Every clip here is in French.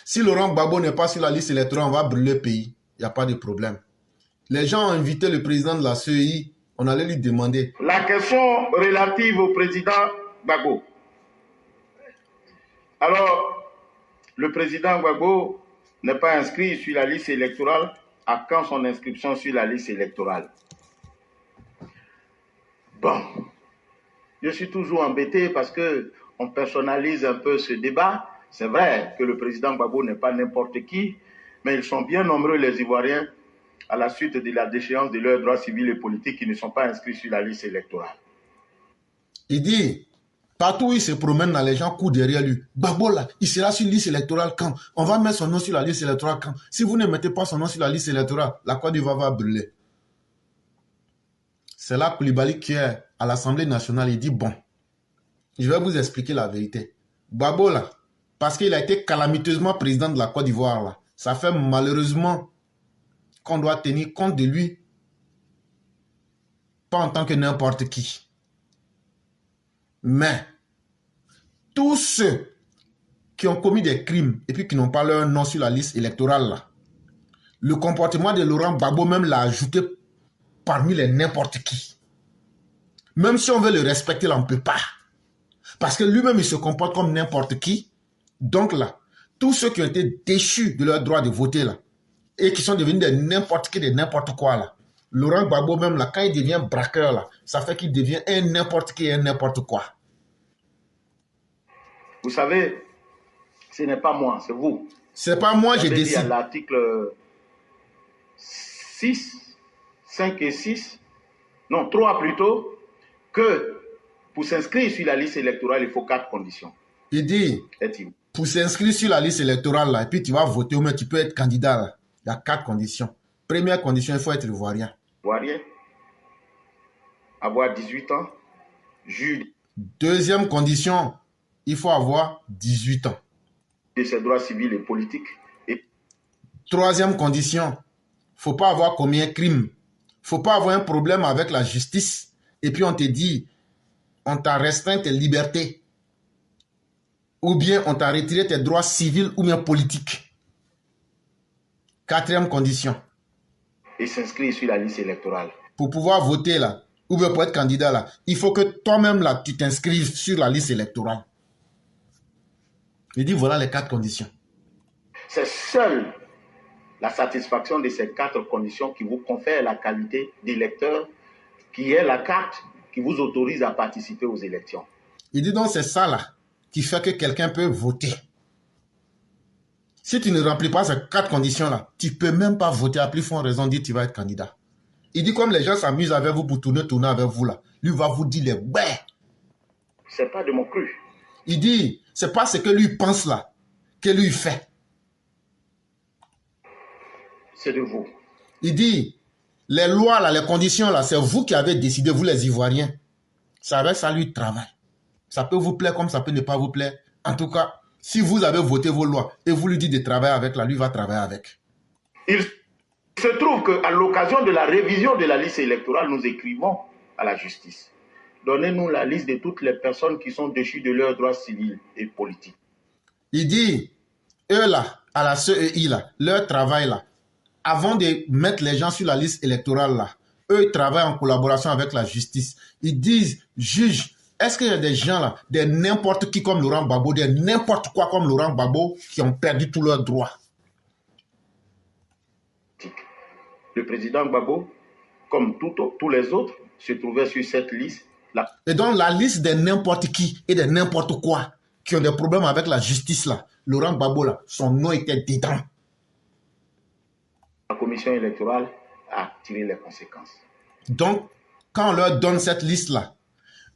Si Laurent Gbagbo n'est pas sur la liste électorale, on va brûler le pays. Il n'y a pas de problème. Les gens ont invité le président de la CEI. On allait lui demander. La question relative au président Gbagbo. Alors, le président Gbagbo n'est pas inscrit sur la liste électorale. À quand son inscription sur la liste électorale? Bon, je suis toujours embêté parce qu'on personnalise un peu ce débat. C'est vrai que le président Gbagbo n'est pas n'importe qui, mais ils sont bien nombreux, les Ivoiriens, à la suite de la déchéance de leurs droits civils et politiques qui ne sont pas inscrits sur la liste électorale. Il dit, partout où il se promène, là, les gens courent derrière lui. Gbagbo, là, il sera sur la liste électorale quand? On va mettre son nom sur la liste électorale quand? Si vous ne mettez pas son nom sur la liste électorale, la Côte d'Ivoire va brûler. C'est là Koulibaly qui est à l'Assemblée nationale. Il dit, bon, je vais vous expliquer la vérité. Gbagbo, là, parce qu'il a été calamiteusement président de la Côte d'Ivoire, là, ça fait malheureusement qu'on doit tenir compte de lui, pas en tant que n'importe qui. Mais, tous ceux qui ont commis des crimes et puis qui n'ont pas leur nom sur la liste électorale, là, le comportement de Laurent Gbagbo même l'a ajouté parmi les n'importe qui. Même si on veut le respecter, là, on ne peut pas. Parce que lui-même, il se comporte comme n'importe qui. Donc là, tous ceux qui ont été déchus de leur droit de voter, là, et qui sont devenus des n'importe qui, de n'importe quoi, là. Laurent Gbagbo même, là, quand il devient braqueur, là, ça fait qu'il devient un n'importe qui et un n'importe quoi. Vous savez, ce n'est pas moi, c'est vous. C'est pas moi, j'ai décidé. À l'article 6, 5 et 6, non, 3 plutôt, que pour s'inscrire sur la liste électorale, il faut 4 conditions. Il dit, pour s'inscrire sur la liste électorale, là, et puis tu vas voter, ou même tu peux être candidat, là. Il y a 4 conditions. Première condition, il faut être ivoirien. Ivoirien, avoir 18 ans, juge. Deuxième condition, il faut avoir 18 ans. De ses droits civils et politiques. Et troisième condition, il ne faut pas avoir commis un crime. Il ne faut pas avoir un problème avec la justice. Et puis on te dit, on t'a restreint tes libertés. Ou bien on t'a retiré tes droits civils ou bien politiques. Quatrième condition. Et s'inscrire sur la liste électorale. Pour pouvoir voter là, ou bien pour être candidat là, il faut que toi-même là, tu t'inscrives sur la liste électorale. Il dit voilà les 4 conditions. C'est seule la satisfaction de ces 4 conditions qui vous confère la qualité d'électeur, qui est la carte qui vous autorise à participer aux élections. Il dit donc c'est ça là qui fait que quelqu'un peut voter. Si tu ne remplis pas ces 4 conditions-là, tu ne peux même pas voter. À plus forte raison, dire que tu vas être candidat. Il dit comme les gens s'amusent avec vous pour tourner avec vous là. Lui va vous dire les ouais. C'est pas de mon cru. Il dit, c'est pas ce que lui pense là, que lui fait. C'est de vous. Il dit, les lois là, les conditions là, c'est vous qui avez décidé, vous les Ivoiriens. C'est avec ça lui travaille. Ça peut vous plaire comme ça peut ne pas vous plaire. En tout cas, si vous avez voté vos lois et vous lui dites de travailler avec, là, lui va travailler avec. Il se trouve qu'à l'occasion de la révision de la liste électorale, nous écrivons à la justice. Donnez-nous la liste de toutes les personnes qui sont déchues de leurs droits civils et politiques. Il dit, eux là, à la CEI là, leur travail là, avant de mettre les gens sur la liste électorale là, eux ils travaillent en collaboration avec la justice. Ils disent, juge, est-ce qu'il y a des gens là, des n'importe qui comme Laurent Gbagbo, des n'importe quoi comme Laurent Gbagbo, qui ont perdu tous leurs droits? Le président Gbagbo, comme tous les autres, se trouvait sur cette liste. Et donc la liste des n'importe qui et des n'importe quoi qui ont des problèmes avec la justice là, Laurent Gbagbo là, son nom était dedans. La commission électorale a tiré les conséquences. Donc, quand on leur donne cette liste là,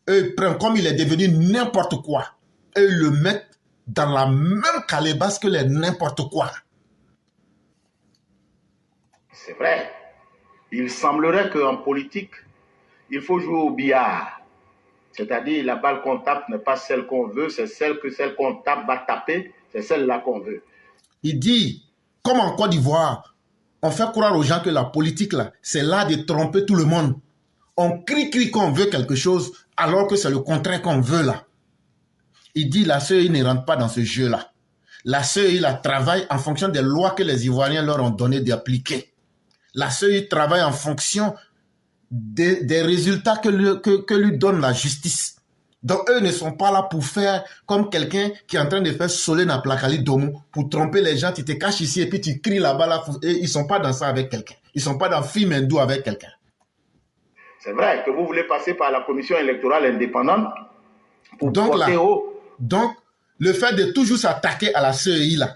eux ils prennent comme il est devenu n'importe quoi, et ils le mettent dans la même calebasse que les n'importe quoi. C'est vrai. Il semblerait qu'en politique, il faut jouer au billard. C'est-à-dire la balle qu'on tape n'est pas celle qu'on veut, c'est celle qu'on tape va taper, c'est celle-là qu'on veut. Il dit, comme en Côte d'Ivoire, on fait croire aux gens que la politique là, c'est là de tromper tout le monde. On crie qu'on veut quelque chose, alors que c'est le contraire qu'on veut là. Il dit, la CEI ne rentre pas dans ce jeu-là. La CEI travaille en fonction des lois que les Ivoiriens leur ont donné d'appliquer. La CEI travaille en fonction des résultats que lui donne la justice. Donc, eux ne sont pas là pour faire comme quelqu'un qui est en train de faire Solé na Plakali Domo, pour tromper les gens. Tu te caches ici et puis tu cries là-bas. Là, et ils ne sont pas dans ça avec quelqu'un. Ils ne sont pas dans film hindou avec quelqu'un. C'est vrai que vous voulez passer par la commission électorale indépendante pour porter haut. Donc, le fait de toujours s'attaquer à la CEI, là,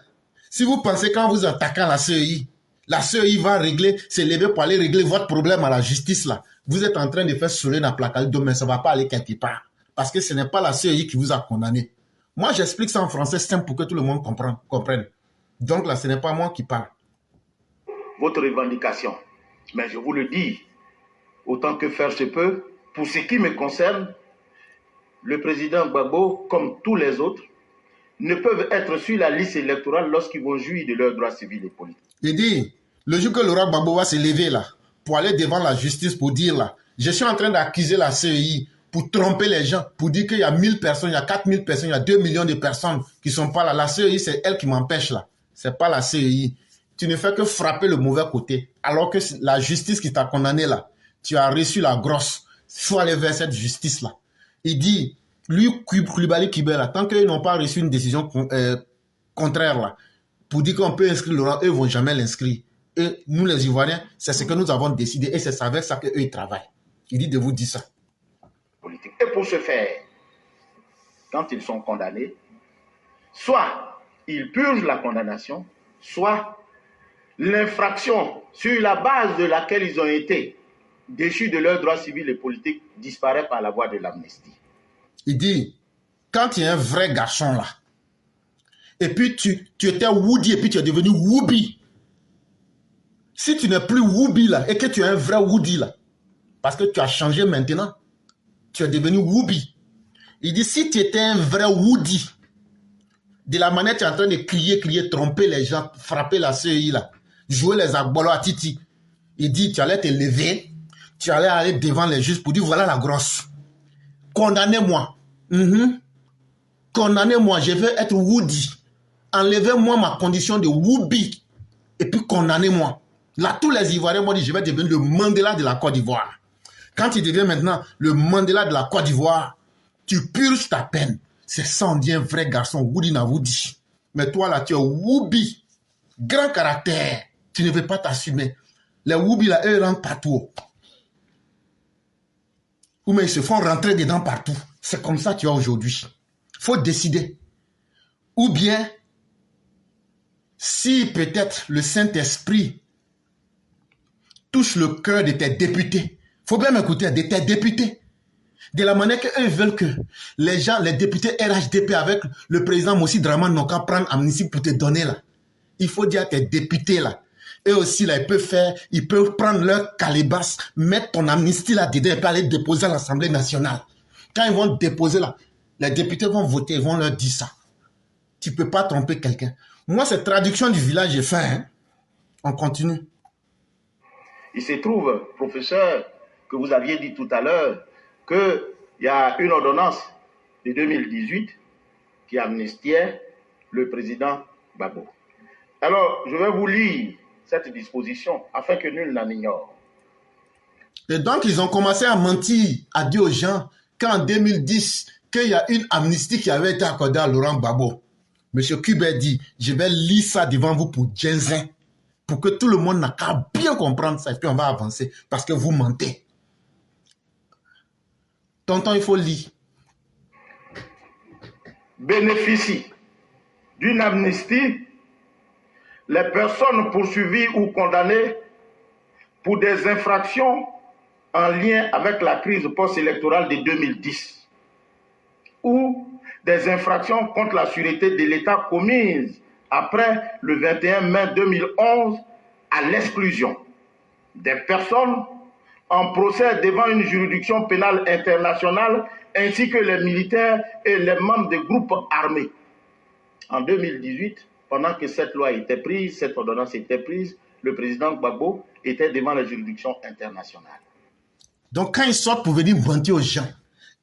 si vous pensez qu'en vous attaquant à la CEI va s'élever pour aller régler votre problème à la justice, là, vous êtes en train de faire Solé na Plakali Domo, mais ça ne va pas aller quelque part. Parce que ce n'est pas la CEI qui vous a condamné. Moi, j'explique ça en français simple pour que tout le monde comprenne. Donc là, ce n'est pas moi qui parle. Votre revendication, mais je vous le dis, autant que faire se peut, pour ce qui me concerne, le président Gbagbo, comme tous les autres, ne peuvent être sur la liste électorale lorsqu'ils vont jouir de leurs droits civils et politiques. Il dit, le jour que Laurent Gbagbo va se lever là, pour aller devant la justice, pour dire là, je suis en train d'accuser la CEI, pour tromper les gens, pour dire qu'il y a 1000 personnes, il y a 4000 personnes, il y a 2 millions de personnes qui ne sont pas là. La CEI, c'est elle qui m'empêche là. Ce n'est pas la CEI. Tu ne fais que frapper le mauvais côté. Alors que la justice qui t'a condamné là, tu as reçu la grosse. Il faut aller vers cette justice là. Il dit, lui, Koulibaly Kibela, tant qu'ils n'ont pas reçu une décision contraire là, pour dire qu'on peut inscrire Laurent, eux ne vont jamais l'inscrire. Et nous les Ivoiriens, c'est ce que nous avons décidé et c'est avec ça qu'eux ils travaillent. Il dit de vous dire ça. Et pour ce faire, quand ils sont condamnés, soit ils purgent la condamnation, soit l'infraction sur la base de laquelle ils ont été déchus de leurs droits civils et politiques disparaît par la voie de l'amnistie. Il dit, quand il y a un vrai garçon là, et puis tu étais Woody et puis tu es devenu Woubi, si tu n'es plus Woubi là, et que tu es un vrai Woody là, parce que tu as changé maintenant, tu es devenu Woubi. Il dit, si tu étais un vrai Woody, de la manière tu es en train de crier, tromper les gens, frapper la CEI là, jouer les agbolos à Titi, il dit, tu allais te lever, tu allais aller devant les juges pour dire, voilà la grosse. Condamnez-moi. Condamnez-moi, je veux être Woody. Enlevez-moi ma condition de Woubi. Et puis condamnez-moi. Là, tous les Ivoiriens m'ont dit, je vais devenir le Mandela de la Côte d'Ivoire. Quand tu deviens maintenant le Mandela de la Côte d'Ivoire, tu purges ta peine. C'est ça, on dit un vrai garçon, Woody n'a Woody. Mais toi là, tu es Woubi. Grand caractère. Tu ne veux pas t'assumer. Les Woubi là, eux, rentrent partout. Ou mais ils se font rentrer dedans partout. C'est comme ça que tu as aujourd'hui. Il faut décider. Ou bien, si peut-être le Saint-Esprit touche le cœur de tes députés, il faut bien m'écouter, de tes députés, de la manière qu'eux veulent que les gens, les députés RHDP avec le président Mossi Draman n'ont qu'à prendre amnistie pour te donner là. Il faut dire à tes députés là, eux aussi là, ils peuvent prendre leur calebasse, mettre ton amnistie là dedans et puis aller déposer à l'Assemblée nationale. Quand ils vont déposer là, les députés vont voter, ils vont leur dire ça. Tu ne peux pas tromper quelqu'un. Moi, cette traduction du village, j'ai fait. Hein? On continue. Il se trouve, professeur, que vous aviez dit tout à l'heure, qu'il y a une ordonnance de 2018 qui amnistiait le président Gbagbo. Alors, je vais vous lire cette disposition afin que nul n'en ignore. Et donc, ils ont commencé à mentir, à dire aux gens qu'en 2010, qu'il y a une amnistie qui avait été accordée à Laurent Gbagbo. Monsieur Kubert dit, je vais lire ça devant vous pour Djenzin, pour que tout le monde n'a qu'à bien comprendre ça, et puis on va avancer, parce que vous mentez. Tonton, il faut lire. Bénéficie d'une amnistie les personnes poursuivies ou condamnées pour des infractions en lien avec la crise post-électorale de 2010 ou des infractions contre la sûreté de l'État commises après le 21 mai 2011 à l'exclusion des personnes en procès devant une juridiction pénale internationale ainsi que les militaires et les membres des groupes armés. En 2018, pendant que cette loi était prise, cette ordonnance était prise, le président Gbagbo était devant la juridiction internationale. Donc quand ils sortent pour venir mentir aux gens,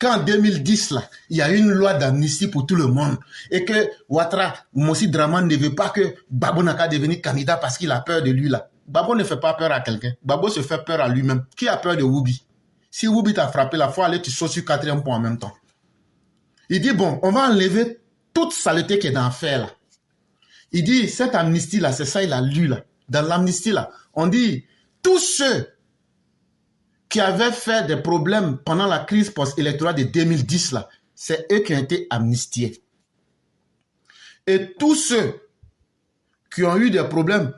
qu'en 2010, là, il y a une loi d'amnistie pour tout le monde et que Ouattara, Mossi Draman ne veut pas que Gbagbo n'a qu'à devenir candidat parce qu'il a peur de lui, là. Gbagbo ne fait pas peur à quelqu'un. Gbagbo se fait peur à lui-même. Qui a peur de Woubi? Si Woubi t'a frappé, la fois aller, tu sautes sur 4e point en même temps. Il dit, bon, on va enlever toute saleté qui est dans l'affaire, là. Il dit, cette amnistie-là, c'est ça, il a lu, là. Dans l'amnistie-là, on dit, tous ceux qui avaient fait des problèmes pendant la crise post-électorale de 2010, là, c'est eux qui ont été amnistiés. Et tous ceux qui ont eu des problèmes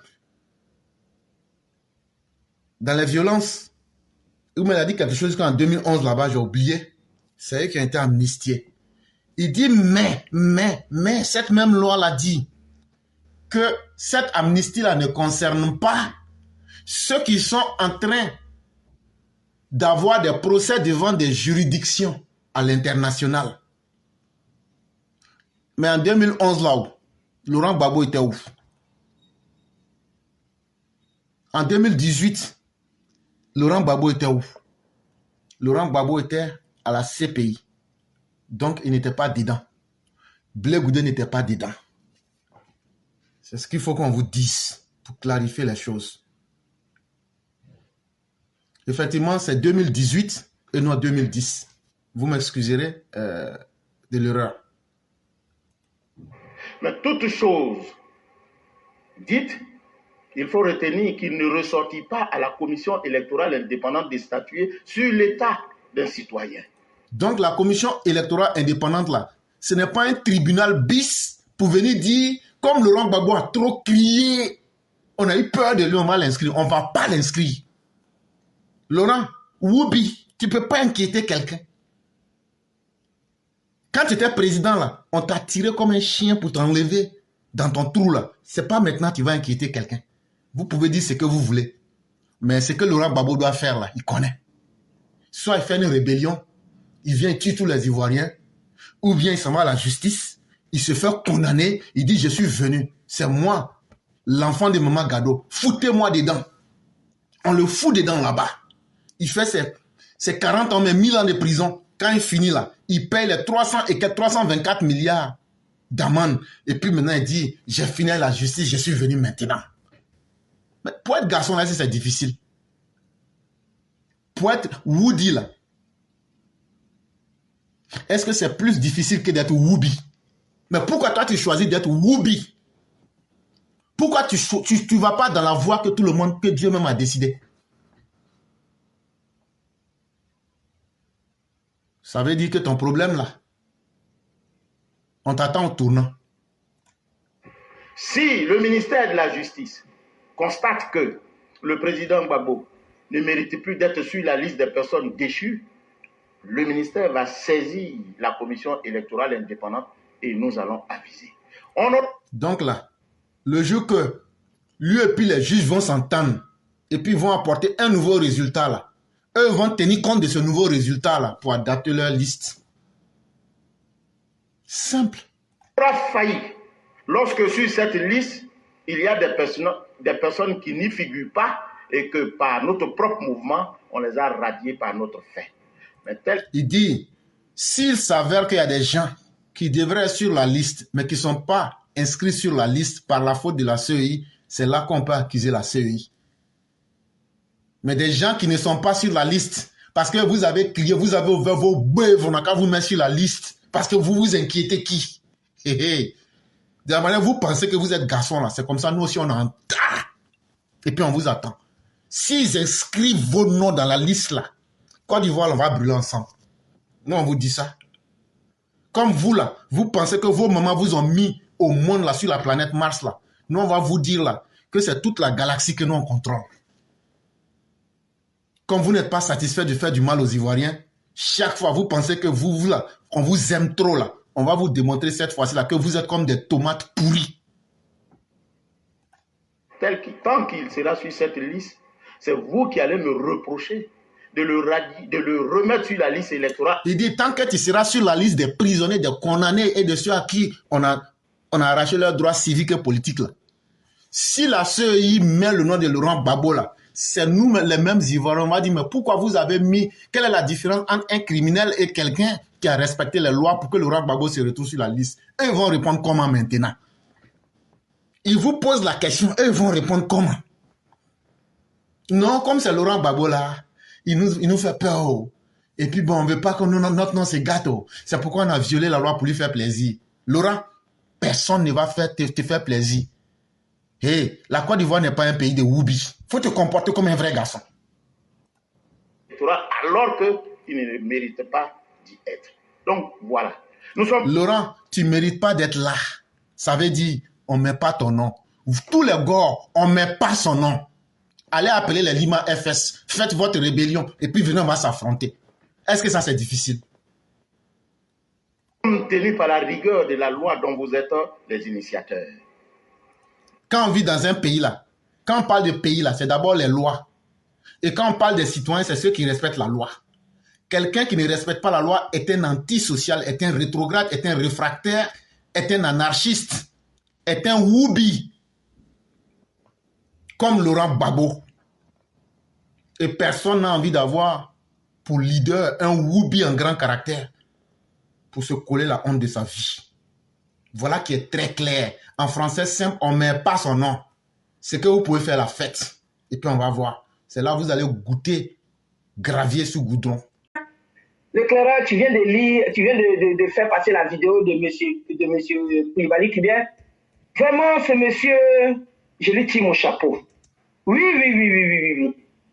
dans les violences, il m'a dit quelque chose qu'en 2011, là-bas, j'ai oublié, c'est eux qui ont été amnistiés. Il dit, mais, cette même loi-là dit que cette amnistie-là ne concerne pas ceux qui sont en train d'avoir des procès devant des juridictions à l'international. Mais en 2011, là où Laurent Gbagbo était où? En 2018, Laurent Gbagbo était où? Laurent Gbagbo était à la CPI. Donc, il n'était pas dedans. Blé Goudé n'était pas dedans. C'est ce qu'il faut qu'on vous dise pour clarifier les choses. Effectivement, c'est 2018 et non 2010. Vous m'excuserez de l'erreur. Mais toute chose dite, il faut retenir qu'il ne ressortit pas à la commission électorale indépendante de statuer sur l'état d'un citoyen. Donc la commission électorale indépendante, là, ce n'est pas un tribunal bis pour venir dire, comme Laurent Gbagbo a trop crié, on a eu peur de lui, on va l'inscrire. On ne va pas l'inscrire. Laurent, Woubi, tu ne peux pas inquiéter quelqu'un. Quand tu étais président, là, on t'a tiré comme un chien pour t'enlever dans ton trou, là. Ce n'est pas maintenant que tu vas inquiéter quelqu'un. Vous pouvez dire ce que vous voulez. Mais ce que Laurent Gbagbo doit faire, là, il connaît. Soit il fait une rébellion, il vient tuer tous les Ivoiriens, ou bien il s'en va à la justice, il se fait condamner, il dit, je suis venu. C'est moi, l'enfant de Maman Gado. Foutez-moi dedans. On le fout dedans là-bas. Il fait ses 40 ans, mais 1000 ans de prison. Quand il finit là, il paye les 324 milliards d'amende. Et puis maintenant, il dit, j'ai fini à la justice, je suis venu maintenant. Mais pour être garçon là, c'est difficile. Pour être Woody là, est-ce que c'est plus difficile que d'être Woubi? Mais pourquoi toi tu choisis d'être Woubi? Pourquoi tu ne vas pas dans la voie que tout le monde, que Dieu même a décidé? Ça veut dire que ton problème là, on t'attend au tournant. Si le ministère de la Justice constate que le président Gbagbo ne mérite plus d'être sur la liste des personnes déchues, le ministère va saisir la commission électorale indépendante et nous allons aviser. Donc là, le jour que lui et puis les juges vont s'entendre et puis vont apporter un nouveau résultat là, eux vont tenir compte de ce nouveau résultat là pour adapter leur liste. Simple. On aura failli lorsque sur cette liste, il y a des personnes qui n'y figurent pas et que par notre propre mouvement, on les a radiées par notre fait. Mais il dit, s'il s'avère qu'il y a des gens qui devraient être sur la liste, mais qui ne sont pas inscrits sur la liste par la faute de la CEI, c'est là qu'on peut accuser la CEI. Mais des gens qui ne sont pas sur la liste, parce que vous avez crié, vous avez ouvert vos bœufs, on n'a qu'à vous mettre sur la liste, parce que vous vous inquiétez qui? De la manière vous pensez que vous êtes garçon là, c'est comme ça, nous aussi on entend. Et puis on vous attend. S'ils inscrivent vos noms dans la liste là, Côte d'Ivoire, on va brûler ensemble. Nous on vous dit ça. Comme vous là, vous pensez que vos mamans vous ont mis au monde là, sur la planète Mars là. Nous on va vous dire là, que c'est toute la galaxie que nous on contrôle. Comme vous n'êtes pas satisfait de faire du mal aux Ivoiriens, chaque fois vous pensez que vous là, on vous aime trop là, on va vous démontrer cette fois-ci là que vous êtes comme des tomates pourries. Tant qu'il sera sur cette liste, c'est vous qui allez me reprocher de le remettre sur la liste électorale. Il dit, tant que tu seras sur la liste des prisonniers, des condamnés et de ceux à qui on a arraché leurs droits civiques et politiques là. Si la CEI met le nom de Laurent Gbagbo là, c'est nous les mêmes Ivoiriens. On va dire, mais pourquoi vous avez mis... Quelle est la différence entre un criminel et quelqu'un qui a respecté les lois pour que Laurent Gbagbo se retrouve sur la liste? Et ils vont répondre comment maintenant? Ils vous posent la question et ils vont répondre comment? Non, comme c'est Laurent Gbagbo là, il nous fait peur. Oh. Et puis bon, on ne veut pas que notre nom se gâte. Oh. C'est pourquoi on a violé la loi pour lui faire plaisir. Laurent, personne ne va te faire plaisir. Hey, la Côte d'Ivoire n'est pas un pays de woubi. Il faut te comporter comme un vrai garçon. Alors qu'il ne mérite pas d'y être. Donc voilà. Laurent, tu ne mérites pas d'être là. Ça veut dire, on ne met pas ton nom. Tous les gars, on ne met pas son nom. Allez appeler les Lima FS, faites votre rébellion et puis venez, on va s'affronter. Est-ce que ça c'est difficile? Tenu par la rigueur de la loi dont vous êtes les initiateurs. Quand on vit dans un pays là, quand on parle de pays là, c'est d'abord les lois. Et quand on parle des citoyens, c'est ceux qui respectent la loi. Quelqu'un qui ne respecte pas la loi est un antisocial, est un rétrograde, est un réfractaire, est un anarchiste, est un woubi. Comme Laurent Gbagbo. Et personne n'a envie d'avoir pour leader un woubi en grand caractère pour se coller la honte de sa vie. Voilà qui est très clair. En français simple, on ne met pas son nom. C'est que vous pouvez faire la fête. Et puis on va voir. C'est là que vous allez goûter gravier sous goudron. L'éclaireur, tu viens de lire, tu viens de faire passer la vidéo de monsieur Koulibaly Kubien. Vraiment, ce monsieur, je lui tire mon chapeau. Oui.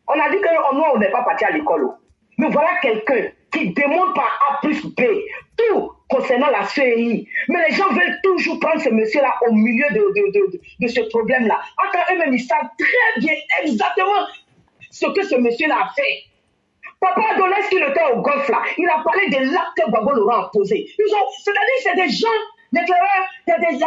On a dit que nous, on n'est pas parti à l'école. Mais voilà quelqu'un qui démontre par A plus B tout concernant la CEI. Mais les gens veulent toujours prendre ce monsieur-là au milieu de ce problème-là. Encore eux-mêmes, ils savent très bien exactement ce que ce monsieur-là a fait. Papa Adonis, qui était au golf là, il a parlé de l'acte que Gbagbo Laurent a posé. C'est-à-dire c'est des gens, l'éclaireur, il y a des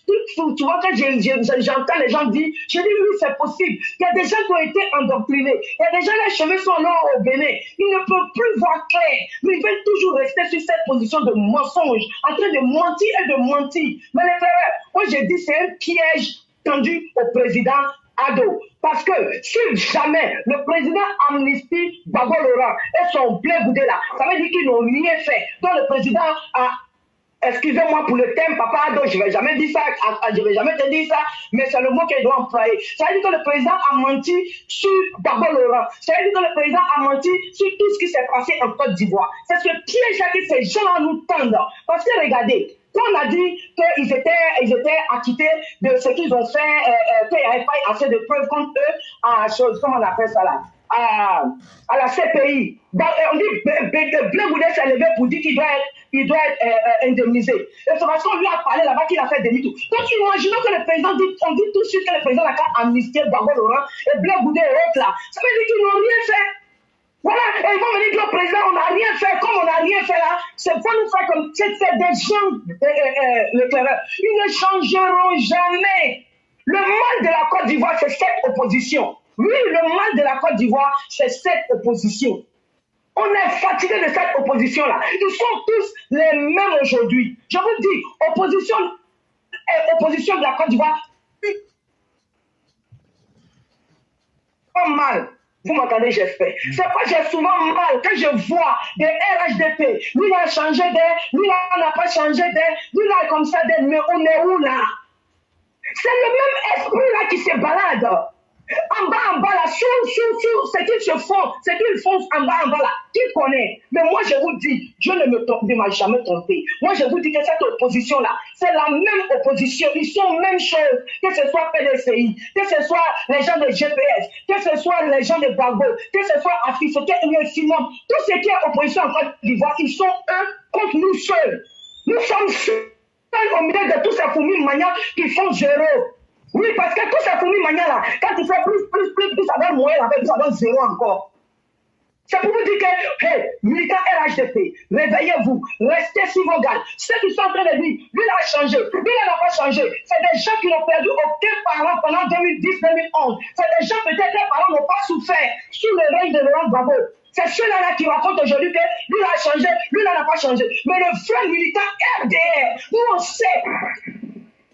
trucs, tu vois, quand j'entends les gens dire, je dis oui, c'est possible. Il y a des gens qui ont été endoctrinés. Il y a des gens, les cheveux sont noirs au Bénin. Ils ne peuvent plus voir clair. Mais ils veulent toujours rester sur cette position de mensonge, en train de mentir et de mentir. Mais l'éclaireur, moi je dis, c'est un piège tendu au président Ado. Parce que si jamais le président amnistie Gbagbo Laurent et son blé boudé là, ça veut dire qu'ils n'ont rien fait. Donc le président a, excusez-moi pour le thème, Papa Ado, je ne vais jamais dire ça, je ne vais jamais te dire ça, mais c'est le mot qu'il doit employer. Ça veut dire que le président a menti sur Gbagbo Laurent. Ça veut dire que le président a menti sur tout ce qui s'est passé en Côte d'Ivoire. C'est ce piège-là que ces gens-là nous tendent. Parce que regardez, quand on a dit qu'ils étaient acquittés de ce qu'ils ont fait, qu'il n'y avait pas assez de preuves contre eux, comment on appelle ça là, à la CPI. On dit Blé Goudé s'est levé pour dire qu'il doit être indemnisé. Et c'est parce qu'on lui a parlé là-bas qu'il a fait demi-tour. Donc imaginons que le président dit, on dit tout de suite que le président n'a qu'à amnistier Gbagbo Laurent et Blé Goudé et autres là. Ça veut dire qu'ils n'ont rien fait. Voilà, et ils vont me dire que le président, on n'a rien fait, comme on n'a rien fait là, c'est pas nous faire comme, c'est des gens, l'éclaireur, ils ne changeront jamais. Le mal de la Côte d'Ivoire, c'est cette opposition. Oui, le mal de la Côte d'Ivoire, c'est cette opposition. On est fatigué de cette opposition-là. Ils sont tous les mêmes aujourd'hui. Je vous dis, opposition de la Côte d'Ivoire, pas mal. Vous m'entendez, j'espère. C'est pas j'ai souvent mal quand je vois des RHDP. Lui, il a changé d'air. Lui, là, on n'a pas changé d'air. Lui, là, comme ça d'air. Mais on est où, là? C'est le même esprit, là, qui se balade. En bas, là, sur, ce qu'ils se font, ce qu'ils font en bas, là, qui connaît? Mais moi, je vous dis, Dieu ne m'a jamais trompé. Moi, je vous dis que cette opposition-là, c'est la même opposition. Ils sont même chose, que ce soit PDCI, que ce soit les gens de GPS, que ce soit les gens de Gbagbo, que ce soit Afri, que Simon, tout ce qui est opposition en Côte d'Ivoire, ils sont eux contre nous seuls. Nous sommes seuls au milieu de tous ces fourmis maniants qui font zéro. Oui, parce que tous ces fourmis maniants là, quand tu fais plus, ça donne moins, avec ça donne zéro encore. C'est pour vous dire que, hey, militants RHDP, réveillez-vous, restez sur vos gardes. Ceux qui sont en train de dire, lui il a changé, lui il n'a pas changé. C'est des gens qui n'ont perdu aucun parent pendant 2010-2011. C'est des gens peut-être les parents n'ont pas souffert sous le règne de Laurent Gbagbo. C'est ceux-là qui racontent aujourd'hui que lui il a changé, lui il n'a pas changé. Mais le vrai militant RDR, nous on sait.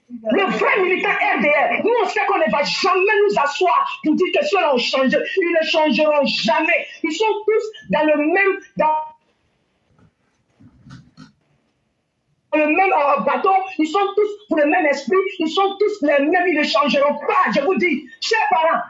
Le vrai militant RDR, nous on sait qu'on ne va jamais nous asseoir pour dire que ceux-là ont changé. Ils ne changeront jamais. Ils sont tous dans le même bateau, ils sont tous pour le même esprit, ils sont tous les mêmes, ils ne changeront pas. Je vous dis, chers parents,